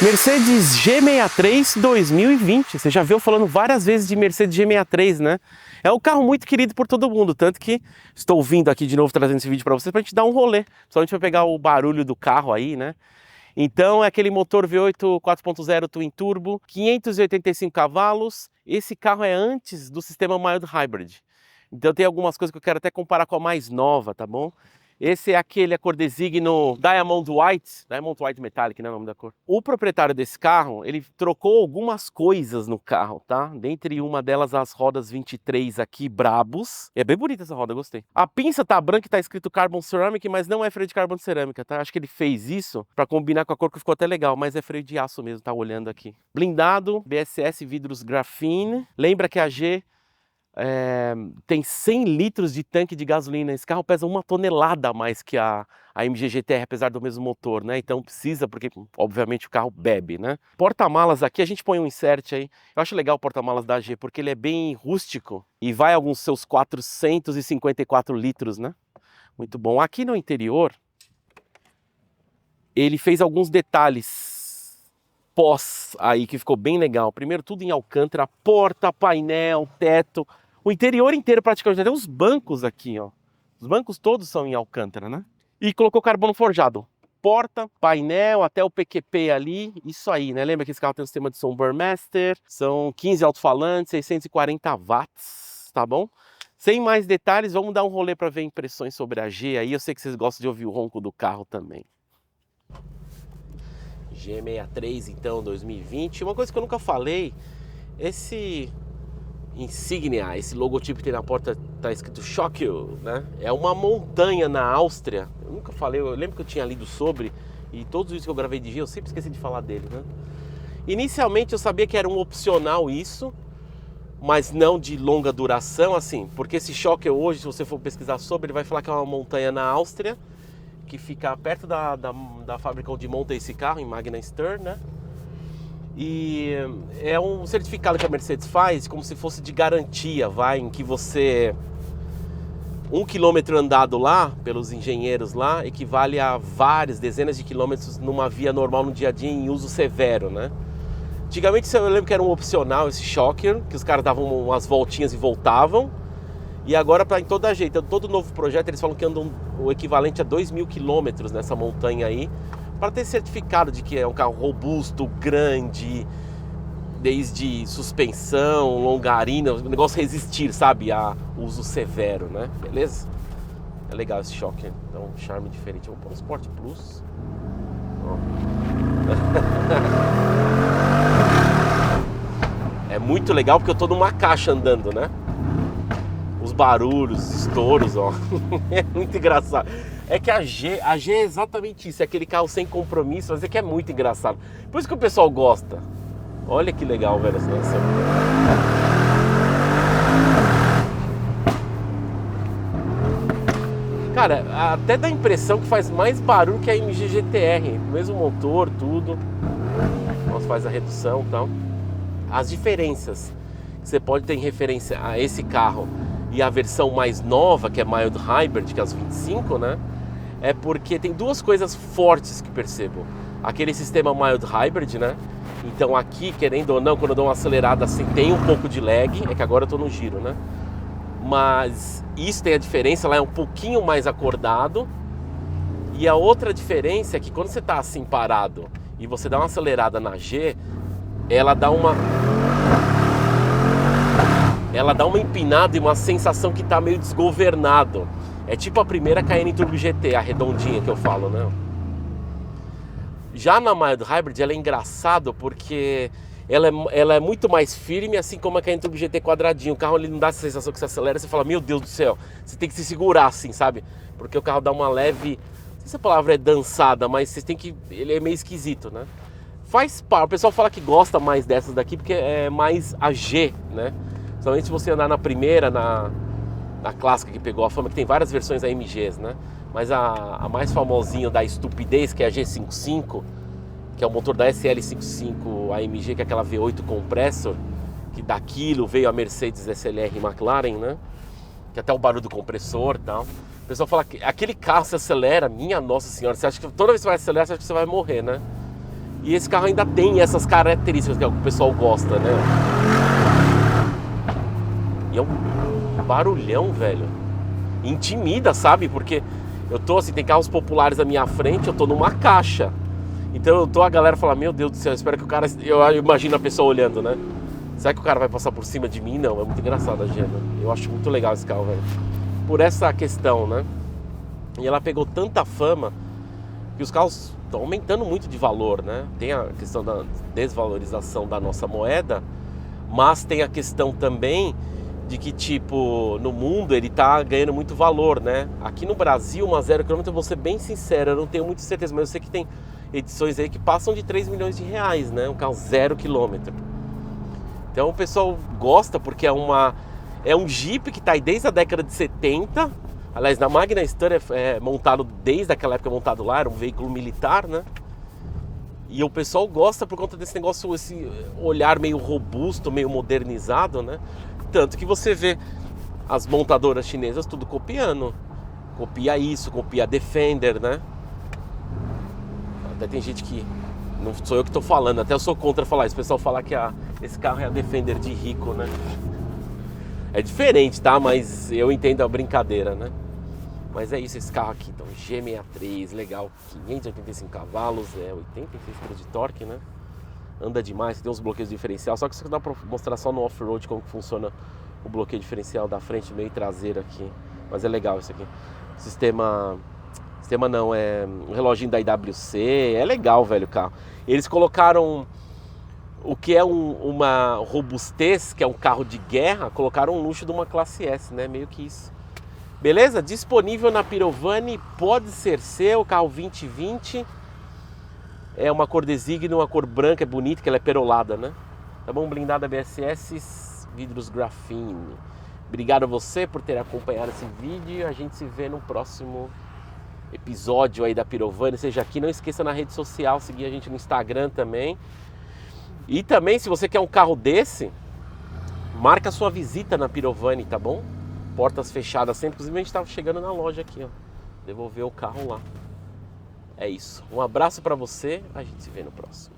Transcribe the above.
Mercedes G63 2020. Você já viu falando várias vezes de Mercedes G63, né? É um carro muito querido por todo mundo, tanto que estou vindo aqui de novo trazendo esse vídeo para vocês para a gente dar um rolê. Só a gente vai pegar o barulho do carro aí, né? Então é aquele motor V8 4.0 Twin Turbo, 585 cavalos. Esse carro é antes do sistema Mild Hybrid. Então tem algumas coisas que eu quero até comparar com a mais nova, tá bom? Esse é aquele, a cor designo Diamond White Metallic, né, o nome da cor. O proprietário desse carro, ele trocou algumas coisas no carro, tá? Dentre uma delas, as rodas 23 aqui, brabos. É bem bonita essa roda, gostei. A pinça tá branca e tá escrito Carbon Ceramic, mas não é freio de carbono cerâmica, tá? Acho que ele fez isso pra combinar com a cor, que ficou até legal, mas é freio de aço mesmo, tá olhando aqui. Blindado, BSS, vidros graphene. Lembra que a G tem 100 litros de tanque de gasolina. Esse carro pesa 1 tonelada a mais que a MG GTR, apesar do mesmo motor, né? Então precisa, porque obviamente o carro bebe, né? Porta-malas aqui, a gente põe um insert aí. Eu acho legal o porta-malas da G, porque ele é bem rústico e vai alguns seus 454 litros, né? Muito bom. Aqui no interior, ele fez alguns detalhes pós aí que ficou bem legal. Primeiro, tudo em alcântara, porta, painel, teto. O interior inteiro praticamente, até os bancos aqui, ó. Os bancos todos são em alcântara, né? E colocou carbono forjado. Porta, painel, até o PQP ali, isso aí, né? Lembra que esse carro tem um sistema de som Burmester, são 15 alto-falantes, 640 watts, tá bom? Sem mais detalhes, vamos dar um rolê para ver impressões sobre a G aí. Eu sei que vocês gostam de ouvir o ronco do carro também. G63 então, 2020. Uma coisa que eu nunca falei, esse insígnia, esse logotipo que tem na porta, tá escrito Schockel, né? É uma montanha na Áustria. Eu nunca falei, eu lembro que eu tinha lido sobre, e todos os vídeos que eu gravei de G, eu sempre esqueci de falar dele, né? Inicialmente eu sabia que era um opcional isso, mas não de longa duração, assim, porque esse Schockel hoje, se você for pesquisar sobre, ele vai falar que é uma montanha na Áustria, que fica perto da fábrica onde monta esse carro, em Magna Steyr, né? E é um certificado que a Mercedes faz como se fosse de garantia, em que você... 1 quilômetro andado lá, pelos engenheiros lá, equivale a várias dezenas de quilômetros numa via normal no dia a dia em uso severo, né? Antigamente eu lembro que era um opcional esse shocker, que os caras davam umas voltinhas e voltavam. E agora, em toda jeito, todo novo projeto, eles falam que andam o equivalente a 2.000 quilômetros nessa montanha aí, para ter certificado de que é um carro robusto, grande, desde suspensão, longarina, o negócio resistir, sabe, a uso severo, né? Beleza? É legal esse choque, dá um charme diferente. Vamos pôr um Sport Plus. É muito legal porque eu tô numa caixa andando, né? Os barulhos, os estouros, ó. É muito engraçado. É que a G é exatamente isso, é aquele carro sem compromisso, mas é que é muito engraçado. Por isso que o pessoal gosta. Olha que legal, velho, essa. Cara, até dá a impressão que faz mais barulho que a MG GTR. Mesmo motor, tudo. Nossa, faz a redução e tal. As diferenças que você pode ter em referência a esse carro e a versão mais nova, que é Mild Hybrid, que é as 25, né? É porque tem duas coisas fortes que percebo. Aquele sistema Mild Hybrid, né? Então aqui, querendo ou não, quando eu dou uma acelerada assim, tem um pouco de lag. É que agora eu tô no giro, né? Mas isso tem a diferença, lá é um pouquinho mais acordado. E a outra diferença é que quando você tá assim parado e você dá uma acelerada na G, ela dá uma empinada e uma sensação que tá meio desgovernado. É tipo a primeira Cayenne Turbo GT, a redondinha que eu falo, né? Já na Mild Hybrid ela é engraçado porque ela é muito mais firme, assim como a Cayenne Turbo GT quadradinho. O carro ele não dá essa sensação que você acelera, você fala, meu Deus do céu, você tem que se segurar assim, sabe? Porque o carro dá uma leve, não sei se a palavra é dançada, mas você tem que, ele é meio esquisito, né? Faz parte, o pessoal fala que gosta mais dessas daqui porque é mais a G, né? Somente se você andar na primeira, na clássica que pegou a fama, que tem várias versões AMGs, né? Mas a mais famosinha da estupidez, que é a G55, que é o motor da SL55 AMG, que é aquela V8 compressor, que daquilo veio a Mercedes SLR McLaren, né? Que até o barulho do compressor e tal. O pessoal fala que aquele carro se acelera, minha nossa senhora, você acha que toda vez que você vai acelerar, você acha que você vai morrer, né? E esse carro ainda tem essas características que o pessoal gosta, né? E é um barulhão, velho. Intimida, sabe? Porque eu tô assim, tem carros populares à minha frente, eu tô numa caixa. Então eu tô, a galera fala, meu Deus do céu, espero que o cara... Eu imagino a pessoa olhando, né? Será que o cara vai passar por cima de mim? Não, é muito engraçado a Gema. Eu acho muito legal esse carro, velho. Por essa questão, né? E ela pegou tanta fama que os carros estão aumentando muito de valor, né? Tem a questão da desvalorização da nossa moeda, mas tem a questão também de que, tipo, no mundo ele tá ganhando muito valor, né? Aqui no Brasil, uma 0 km, eu vou ser bem sincero, eu não tenho muita certeza, mas eu sei que tem edições aí que passam de 3 milhões de reais, né? Um carro 0 km. Então o pessoal gosta porque é um Jeep que tá aí desde a década de 70. Aliás, na Magna Steyr é montado desde aquela época, montado lá, era um veículo militar, né? E o pessoal gosta por conta desse negócio, esse olhar meio robusto, meio modernizado, né? Tanto que você vê as montadoras chinesas tudo copiando. Copia isso, copia a Defender, né? Até tem gente que... Não sou eu que estou falando, até eu sou contra falar isso. O pessoal falar que esse carro é a Defender de rico, né? É diferente, tá? Mas eu entendo a brincadeira, né? Mas é isso, esse carro aqui, então, G63, legal, 585 cavalos, 86 kg de torque, né? Anda demais, tem uns bloqueios diferencial, só que isso dá pra mostrar só no off-road como que funciona o bloqueio diferencial da frente, meio traseiro aqui. Mas é legal isso aqui. Sistema não, é um reloginho da IWC, é legal, velho, o carro. Eles colocaram o que é uma robustez, que é um carro de guerra, colocaram um luxo de uma classe S, né? Meio que isso. Beleza? Disponível na Pirovani, pode ser seu, carro 2020. É uma cor designo, uma cor branca, é bonita, que ela é perolada, né? Tá bom? Blindada BSS, vidros grafine. Obrigado a você por ter acompanhado esse vídeo. A gente se vê no próximo episódio aí da Pirovani, seja aqui. Não esqueça na rede social, seguir a gente no Instagram também. E também, se você quer um carro desse, marca sua visita na Pirovani, tá bom? Portas fechadas sempre, inclusive a gente estava chegando na loja aqui, ó. Devolver o carro lá. É isso. Um abraço para você, a gente se vê no próximo.